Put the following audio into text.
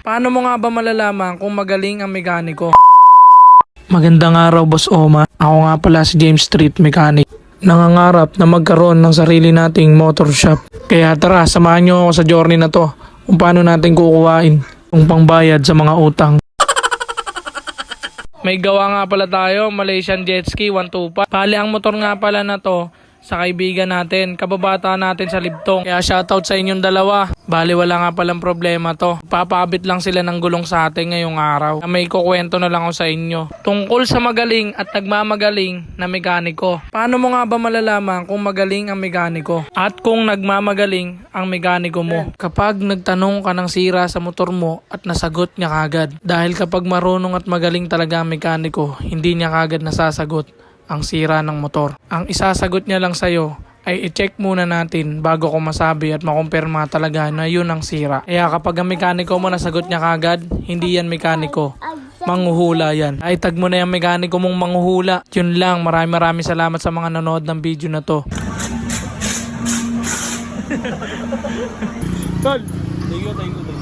Paano mo nga ba malalaman kung magaling ang mekaniko? Magandang araw, Boss Oma. Ako nga pala si James Street Mechanic. Nangangarap na magkaroon ng sarili nating motor shop. Kaya tara, samahan nyo ako sa journey na to kung paano natin kukuhain yung pangbayad sa mga utang. May gawa nga pala tayo, Malaysian Jet Ski 125. Bali, ang motor nga pala na to sa kaibigan natin, kababata natin sa Libtong. Kaya shoutout sa inyong dalawa. Bali, wala nga palang problema to. Papakabit lang sila ng gulong sa atin ngayong araw. May kukwento na lang ako sa inyo tungkol sa magaling at nagmamagaling na mekaniko. Paano mo nga ba malalaman kung magaling ang mekaniko at kung nagmamagaling ang mekaniko mo? Kapag nagtanong ka ng sira sa motor mo at nasagot niya kagad. Dahil kapag marunong at magaling talaga ang mekaniko, hindi niya kagad nasasagot ang sira ng motor. Ang isasagot niya lang sa'yo ay i-check muna natin bago ko masabi at makumpirma talaga na yun ang sira. Kaya kapag ang mekaniko mo nasagot niya kagad, hindi yan mekaniko. Manghuhula yan. Ay tag mo na yung mekaniko mong manghuhula. Yun lang, maraming salamat sa mga nanood ng video na to. Tol, thank you.